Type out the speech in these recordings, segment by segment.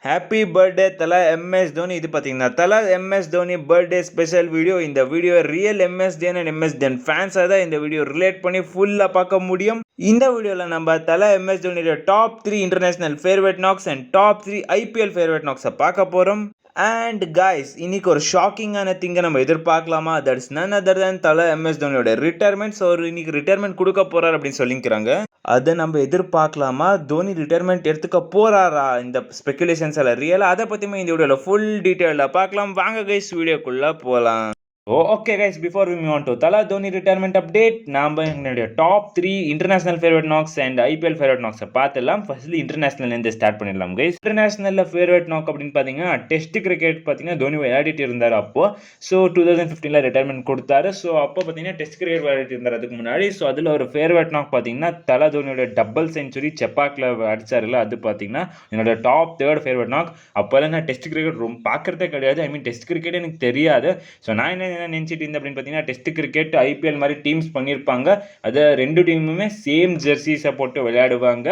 Happy birthday தல MS Dhoni. இது பார்த்தீங்கன்னா தல MS Dhoni birthday special video. இந்த video real MSDN and MSDN ஃபேன்ஸாக தான் இந்த வீடியோ ரிலேட் பண்ணி ஃபுல்லாக பார்க்க முடியும். இந்த வீடியோவில் நம்ம தல எம்எஸ் தோனியோட top 3 international favourite knocks and top 3 IPL favourite நாக்ஸை பார்க்க போகிறோம். அண்ட் கைஸ், இன்னைக்கு ஒரு ஷாக்கிங்கான திங்கை நம்ம எதிர்பார்க்கலாமா? தட்ஸ் நன் அதர் தேன் தல எம்எஸ் தோனியோட ரிட்டையர்மெண்ட். ஸோ இன்னைக்கு ரிட்டையர்மெண்ட் கொடுக்க போறாரு அப்படின்னு சொல்லிக்கிறாங்க. அதை நம்ம எதிர்பார்க்கலாமா? தோனி ரிட்டையர்மெண்ட் எடுத்துக்க போறாரா? இந்த ஸ்பெகுலேஷன்ஸ் எல்லாம் ரியலா? அதை பற்றியுமே இந்த வீடியோவில் ஃபுல் டீட்டெயிலாக பார்க்கலாம். வாங்க கைஸ், வீடியோக்குள்ளே போகலாம். Okay guys, before we move on to தல தோனி ரிட்டையர்மெண்ட் அப்டேட், நாம எங்களுடைய top 3 international favourite knocks and IPL favourite நாக்ஸை பார்த்துலாம். ஃபர்ஸ்ட்லி இன்டர்நேஷனல்லேருந்து ஸ்டார்ட் பண்ணிடலாம் கைஸ். இன்டர்நேஷனலில் ஃபேவரட் நாக் அப்படின்னு பார்த்தீங்கன்னா டெஸ்ட் கிரிக்கெட் பார்த்தீங்கன்னா தோனி விளையாடிட்டு இருந்தார் அப்போ. ஸோ 2015 ரிட்டையர்மெண்ட் கொடுத்தாரு. ஸோ அப்போ பார்த்தீங்கன்னா டெஸ்ட் கிரிக்கெட் விளையாடிட்டு இருந்தார் அதுக்கு முன்னாடி. ஸோ அதில் ஒரு ஃபேவரட் நாக் பார்த்தீங்கன்னா தல தோனியோட டபுள் செஞ்சுரி செப்பாக்கில் அடிச்சாருல, அது பார்த்தீங்கன்னா என்னோட டாப் 3rd ஃபேவரட் நாக். அப்போல்லாம் நான் டெஸ்ட் கிரிக்கெட் ரொம்ப பார்க்கறதே கிடையாது. ஐ மீன் டெஸ்ட் கிரிக்கெட் எனக்கு தெரியாது. ஸோ நான் என்ன நினைச்சிட்டு இருந்தேன் அப்படின்னு பார்த்தீங்கன்னா டெஸ்ட் கிரிக்கெட் ஐபிஎல் மாதிரி டீம்ஸ் பண்ணியிருப்பாங்க. அதை 2 டீமுமே சேம் ஜெர்சிஸை போட்டு விளையாடுவாங்க,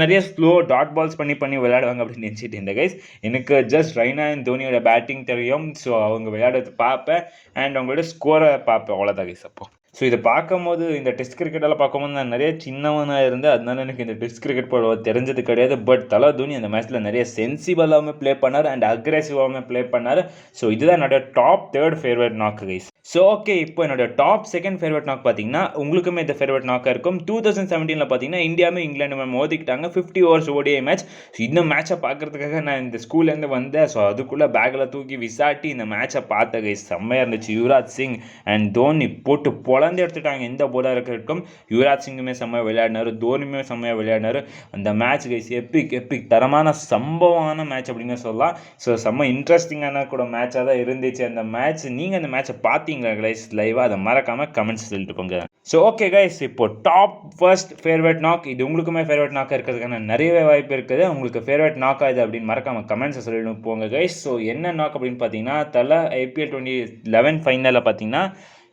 நிறைய ஸ்லோ டாட் பால்ஸ் பண்ணி விளையாடுவாங்க அப்படின்னு நினச்சிட்டு இருந்தேன் கைஸ். எனக்கு ஜஸ்ட் ரெய்னா அண்ட் தோனியோட பேட்டிங் தெரியும். ஸோ அவங்க விளையாடுறது பார்ப்பேன் அண்ட் அவங்களோட ஸ்கோரை பார்ப்பேன், அவ்வளோதான் கைஸ். அப்போ ஸோ இதை பார்க்கும்போது, இந்த டெஸ்ட் கிரிக்கெட்டெல்லாம் பார்க்கும்போது நான் நிறைய சின்னவனாக இருந்தேன். அதனால எனக்கு இந்த டெஸ்ட் கிரிக்கெட் போட தெரிஞ்சது கிடையாது. பட் தல தோனி அந்த மேட்ச்சில் நிறைய சென்சிபிளாகவும் ப்ளே பண்ணார் அண்ட் அக்ரெசிவாகவும் ப்ளே பண்ணார். ஸோ இதுதான் என்னோட top 3rd favourite knock guys. So okay, இப்போ என்னோட டாப் 2nd ஃபேவரட் நாக் பார்த்தீங்கன்னா உங்களுக்குமே இந்த ஃபேவரட் நாக்காக இருக்கும். 2017 பார்த்தீங்கன்னா இந்தியாவுமே இங்கிலாந்து மோதிக்கிட்டாங்க 50 ஓவர்ஸ் ஓடிஐ மேட்ச். ஸோ இந்த மேட்சை பார்க்கறதுக்காக நான் இந்த ஸ்கூல்லேருந்து வந்தேன். ஸோ அதுக்குள்ளே பேக்கில் தூக்கி விசாட்டி இந்த மேட்சை பார்த்த கைஸ். செம்மையாக இருந்துச்சு. யுவராஜ் சிங் அண்ட் தோனி போட்டு பொழந்து எடுத்துட்டாங்க எந்த போலருக்கு இருக்கும். யுவராஜ் சிங்குமே செம்மையாக விளையாடினார், தோனியுமே செம்மையாக விளையாடினார். அந்த மேட்ச் கைஸ் எப்பிக் தரமான சம்பவமான மேட்ச் அப்படின்னு சொல்லலாம். ஸோ செம்ம இன்ட்ரெஸ்டிங்கான கூட மேட்சாக தான் இருந்துச்சு அந்த மேட்ச். நீங்கள் அந்த மேட்சை பார்த்தீங்களா கைஸ் லைவாக? அதை மறக்காமல் கமெண்ட்ஸ் சொல்லிட்டு போங்க. ஸோ ஓகே கைஸ், இப்போ டாப் 1st ஃபேவரட் நாக். இது உங்களுக்குமே ஃபேவரட் நாக்காக இருக்கிறதுக்கான நிறையவே வாய்ப்பு இருக்குது. உங்களுக்கு ஃபேவரட் நாக்காக இது அப்படின்னு மறக்காமல் கமெண்ட்ஸை சொல்லிட்டு போங்க கைஸ். ஸோ என்ன நாக் அப்படின்னு பார்த்தீங்கன்னா தல ஐபிஎல் 2011 ஃபைனலில் பார்த்தீங்கன்னா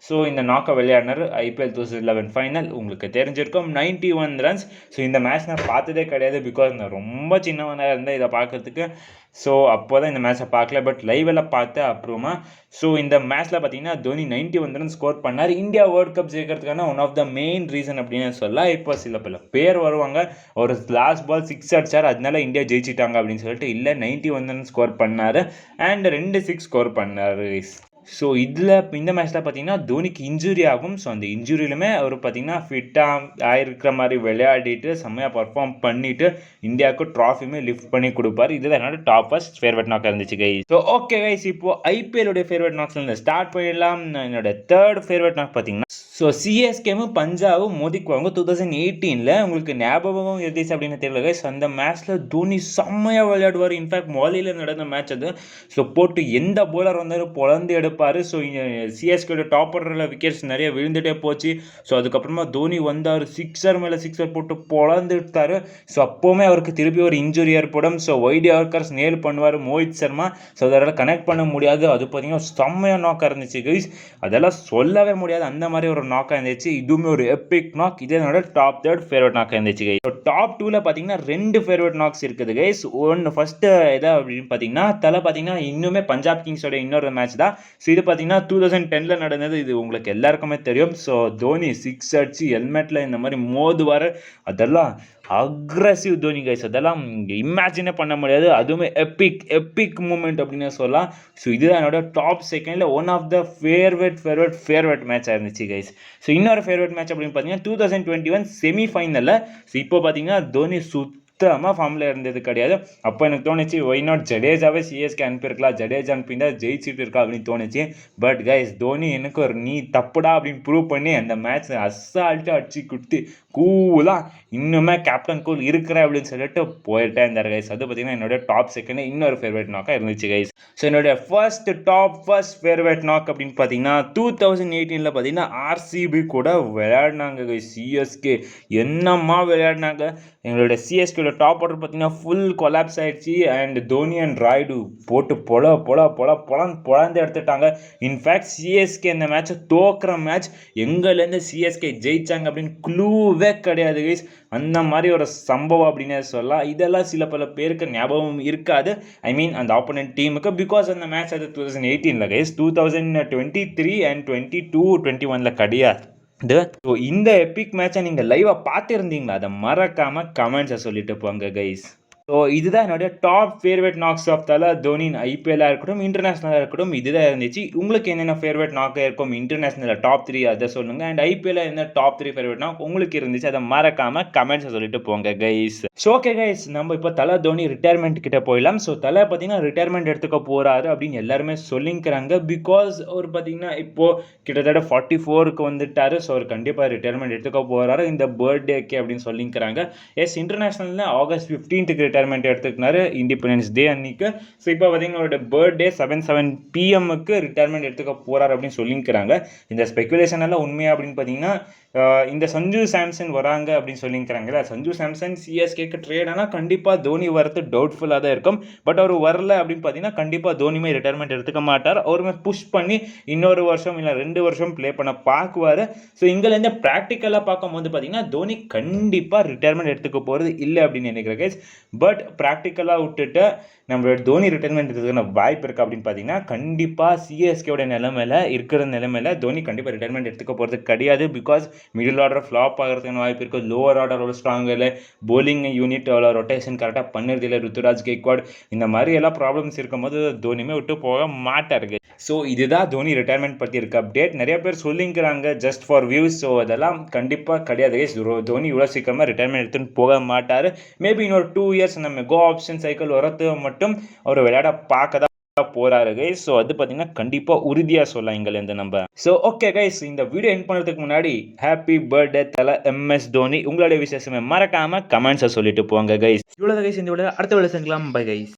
ஸோ இந்த நாக்கை விளையாடினார். ஐபிஎல் 2011 ஃபைனல் உங்களுக்கு தெரிஞ்சிருக்கும், 91 ரன்ஸ். ஸோ இந்த மேட்ச் நான் பார்த்ததே கிடையாது, பிகாஸ் நான் ரொம்ப சின்னவனாக இருந்தேன் இதை பார்க்கறதுக்கு. ஸோ அப்போ தான் இந்த மேட்சை பார்க்கல, பட் லைவில் பார்த்தேன் அப்புறமா. ஸோ இந்த மேட்ச்சில் பார்த்தீங்கன்னா தோனி 91 ரன் ஸ்கோர் பண்ணார். இந்தியா வேர்ல்ட் கப் ஜெயிக்கிறதுக்கான one of the main reason அப்படின்னு சொல்லலாம். இப்போ சில பேர் வருவாங்க, ஒரு லாஸ்ட் பால் 6 அடிச்சார் அதனால இந்தியா ஜெயிச்சிட்டாங்க அப்படின்னு சொல்லிட்டு. இல்லை, 91 ரன் ஸ்கோர் பண்ணார் அண்ட் 2 6 ஸ்கோர் பண்ணார். ஸோ இதில் இந்த மேட்ச்சில் பார்த்தீங்கன்னா தோனிக்கு இன்ஜுரி ஆகும். ஸோ அந்த இன்ஜுரியிலுமே அவர் பார்த்தீங்கன்னா ஃபிட்டாக ஆகிருக்கிற மாதிரி விளையாடிட்டு செம்மையாக பர்ஃபார்ம் பண்ணிவிட்டு இந்தியாவுக்கு ட்ராஃபியுமே லிஃப்ட் பண்ணி கொடுப்பார். இதுதான் என்னோட டாப் 1st ஃபேவரட் நாக்காக இருந்துச்சு கைஸ். ஸோ ஓகே கைஸ், இப்போது ஐபிஎல்லோடைய ஃபேவரட் நாக்ஸ்லேருந்து ஸ்டார்ட் பண்ணிடலாம். என்னோட 3rd ஃபேவரட் நாக் பார்த்தீங்கன்னா ஸோ சிஎஸ்கேவும் பஞ்சாபும் மோதிக்குவாங்க 2018. உங்களுக்கு ஞாபகமும் இருந்துச்சு அப்படின்னு தெரியல கைஸ். அந்த மேட்ச்சில் தோனி செம்மையாக விளையாடுவார். இன்ஃபேக்ட் மாலியில் நடந்த மேட்ச் அது. ஸோ போட்டு எந்த போலர் வந்தாலும் பொழந்து எடுப்பார். ஸோ சிஎஸ்கேட டாப் ஆர்டரில் விக்கெட்ஸ் நிறைய விழுந்துட்டே போச்சு. ஸோ அதுக்கப்புறமா தோனி வந்தார், சிக்ஸர் மேலே சிக்ஸர் போட்டு பொழந்து எடுத்தார். ஸோ அப்போவுமே அவருக்கு திருப்பி ஒரு இன்ஜுரி ஏற்படும். ஸோ ஒய்டி ஆர்கர்ஸ் நேல் பண்ணுவார் மோஹித் சர்மா. ஸோ அதெல்லாம் கனெக்ட் பண்ண முடியாது. அது பார்த்தீங்கன்னா செம்மையாக நாக்காக இருந்துச்சு கைஸ். அதெல்லாம் சொல்லவே முடியாது, அந்த மாதிரி ஒரு நாக்காக இருந்துச்சு. இதுவுமே ஒரு எப்பிக் நாக். இதே என்னோட டாப் 3rd ஃபேவரட் நாக்காக இருந்துச்சு கைஸ். டாப் 2ல பார்த்தீங்கன்னா 2 ஃபேவரட் நாக்ஸ் இருக்குது கைஸ். ஒன்று ஃபர்ஸ்ட் எதா அப்படின்னு பார்த்தீங்கன்னா தலை பார்த்தீங்கன்னா இன்னுமே பஞ்சாப் கிங்ஸோட இன்னொரு மேட்ச் தான். ஸோ இது பார்த்தீங்கன்னா 2010 நடந்தது. இது உங்களுக்கு எல்லாருக்குமே தெரியும். ஸோ தோனி 6 அடிச்சு ஹெல்மெட்டில் இந்த மாதிரி மோதுவார். அதெல்லாம் அக்ரெசிவ் தோனி கைஸ். அதெல்லாம் இமேஜினே பண்ண முடியாது. அதுவுமே எப்பிக் மூமெண்ட் அப்படின்னு சொல்லலாம். ஸோ இதுதான் என்னோட top 2nd one of the favourite மேட்சாக இருந்துச்சு கைஸ். ஸோ இன்னொரு ஃபேவரட் மேட்ச் அப்படின்னு பார்த்தீங்கன்னா 2021 செமிஃபைனலில். ஸோ இப்போ பார்த்தீங்கன்னா தோனி சுத்தமாக ஃபார்மில் இருந்தது கிடையாது. அப்போ எனக்கு தோணுச்சு, ஒய் நாட் ஜடேஜாவே சிஎஸ்கே அனுப்பியிருக்கலாம், ஜடேஜா அனுப்பியிருந்தா ஜெயிச்சுட்டு இருக்கா அப்படின்னு தோணுச்சு. பட் கைஸ், தோனி எனக்கு ஒரு நீ தப்புடா அப்படின்னு ப்ரூவ் பண்ணி அந்த மேட்ச் அசால்ட்டாக அடிச்சு கொடுத்து கூலாக இன்னுமே கேப்டன் கூல் இருக்கிற அப்படின்னு சொல்லிட்டு போயிட்டே இருந்தார் கைஸ். அது பார்த்தீங்கன்னா என்னோட டாப் 2nd இன்னொரு ஃபேவரட் நாக்காக இருந்துச்சு கைஸ். ஸோ என்னோட டாப் ஃபர்ஸ்ட் ஃபேவரட் நாக் அப்படின்னு பார்த்தீங்கன்னா 2018 பார்த்தீங்கன்னா ஆர்சிபி கூட விளையாடினாங்க கைஸ். சிஎஸ்கே என்னம்மா விளையாடினாங்க. எங்களோட சிஎஸ்கே இதில் டாப் ஆர்டர் பார்த்தீங்கன்னா ஃபுல் கொலாப்ஸ் ஆயிடுச்சு. அண்ட் தோனி அண்ட் ராய்டு போட்டு பொழந்து எடுத்துட்டாங்க. இன்ஃபேக்ட் சிஎஸ்கே இந்த மேட்சை தோக்குற மேட்ச் எங்கேருந்து சிஎஸ்கே ஜெயிச்சாங்க அப்படின்னு க்ளூவே கிடையாது கைஸ். அந்த மாதிரி ஒரு சம்பவம் அப்படின்னு சொல்லலாம். இதெல்லாம் சில பல பேருக்கு ஞாபகம் இருக்காது, ஐ மீன் அந்த ஆப்போனன்ட் டீமுக்கு, பிகாஸ் அந்த மேட்ச் அது 2018 கைஸ், 2023 அண்ட் 22, 21 கிடையாது. ஸோ இந்த எபிக் மேட்சை நீங்கள் லைவாக பார்த்துருந்தீங்களா? அதை மறக்காமல் கமெண்ட்ஸை சொல்லிட்டு போங்க கைஸ். ஸோ இதுதான் என்னுடைய டாப் ஃபேவரட் நாக்ஸ் ஆஃப் தல தோனின் ஐபிஎல்லாக இருக்கட்டும், இன்டர்நேஷ்னலாக இருக்கட்டும், இதுதான் இருந்துச்சு. உங்களுக்கு என்னென்ன ஃபேவரட் நாக்காக இருக்கும் இன்டர்நேஷ்னலில் டாப் 3 அதை சொல்லுங்கள். அண்ட் ஐபிஎல்ல என்ன டாப் 3 ஃபேவரட் நாக் உங்களுக்கு இருந்துச்சு அதை மறக்காமல் கமெண்ட்ஸை சொல்லிட்டு போங்க கைஸ். ஸோ ஓகே கைஸ், நம்ம இப்போ தலை தோனி ரிட்டையர்மெண்ட் கிட்ட போயிடலாம். ஸோ தலை பார்த்தீங்கன்னா ரிட்டையர்மெண்ட் எடுத்துக்க போகிறாரு அப்படின்னு எல்லாருமே சொல்லிக்கிறாங்க. பிகாஸ் அவர் பார்த்தீங்கன்னா இப்போது கிட்டத்தட்ட 44க்கு வந்துட்டார். ஸோ அவர் கண்டிப்பாக ரிட்டையர்மெண்ட் எடுத்துக்க போகிறாரு இந்த பர்த்டேக்கு அப்படின்னு சொல்லிக்கிறாங்க. எஸ், இன்டர்நேஷ்னலில் August 15க்கு ரிட்டையர்மெண்ட் எடுத்துக்கினாரு, இண்டிபெண்டன்ஸ் டே அன்னைக்கு. ஸோ இப்போ பார்த்தீங்கன்னா அவரோட பர்த்டே 7 PM ரிட்டையர்மெண்ட் எடுத்துக்க போகிறார் அப்படின்னு சொல்லிக்கிறாங்க. இந்த ஸ்பெகுலேஷன் எல்லாம் உண்மையா அப்படின்னு பார்த்தீங்கன்னா இந்த சஞ்சு சாம்சன் வராங்க அப்படின்னு சொல்லிக்கிறாங்களா. சஞ்சு சாம்சன் சிஎஸ்கேக்கு ட்ரேட் ஆனால் கண்டிப்பாக தோனி வரது டவுட்ஃபுல்லாக தான் இருக்கும். பட் அவர் வரல அப்படின்னு பார்த்தீங்கன்னா கண்டிப்பாக தோனியுமே ரிட்டையர்மெண்ட் எடுத்துக்க மாட்டார். அவருமே புஷ் பண்ணி இன்னொரு வருஷம் இல்லை 2 வருஷம் ப்ளே பண்ண பார்க்குவார். ஸோ இங்கேருந்து ப்ராக்டிக்கலாக பார்க்கும்போது பார்த்தீங்கன்னா தோனி கண்டிப்பாக ரிட்டையர்மெண்ட் எடுத்துக்க போகிறது இல்லை அப்படின்னு நினைக்கிறேன் கைஸ். பட் ப்ராக்டிக்கலாக விட்டுட்டு நம்மளோட தோனி ரிட்டையர்மெண்ட் எடுத்துக்கிற வாய்ப்பு இருக்குது அப்படின்னு பார்த்தீங்கன்னா கண்டிப்பாக சிஎஸ்கேவோட இருக்கிற நிலைமையில தோனி கண்டிப்பாக ரிட்டையர்மெண்ட் எடுத்துக்க போகிறது கிடையாது. பிகாஸ் மிடில் ஆர்டர் ஃப்ளாப் ஆகிறதுக்கான வாய்ப்பு இருக்குது, லோவர் ஆர்டர் அவ்வளோ ஸ்ட்ராங் இல்லை, போலிங் யூனிட் அவ்வளோ ரொட்டேஷன் கரெக்டாக பண்ணுறது இல்லை, ருத்துராஜ் கெய்க்வாட் இந்த மாதிரி எல்லாம் ப்ராப்ளம்ஸ் இருக்கும்போது தோனியுமே விட்டு போக மாட்டாருக்கு. ஸோ இதுதான் தோனி ரிட்டையர்மெண்ட் பற்றி இருக்க அப்டேட். நிறைய பேர் சொல்லிக்கிறாங்க ஜஸ்ட் ஃபார் வியூஸ். ஸோ அதெல்லாம் கண்டிப்பாக கிடையாது. தோனி இவ்வளோ சீக்கிரமாக ரிட்டையர்மெண்ட் எடுத்துன்னு போக மாட்டார். மேபி இன்னொரு 2 இயர்ஸ் நம்ம கோ ஆப்ஷன் சைக்கிள் வரது மட்டும் அவர் விளையாட பார்க்க தான் போறாரு கைஸ். ஸோ அது பார்த்தீங்கன்னா கண்டிப்பாக உறுதியாக சொல்லலாம் இங்கிலேருந்து நம்ம. ஸோ ஓகே கைஸ், இந்த வீடியோ எண்ட் பண்ணுறதுக்கு முன்னாடி ஹாப்பி பர்த்டே தல MS தோனி. உங்களுடைய விசேஷமே மறக்காம கமெண்ட்ஸை சொல்லிட்டு போங்க கைஸ். இவ்வளோ கைஸ் இந்த வீடியோ அடுத்த வீடியோ சந்திக்கலாம். Bye guys.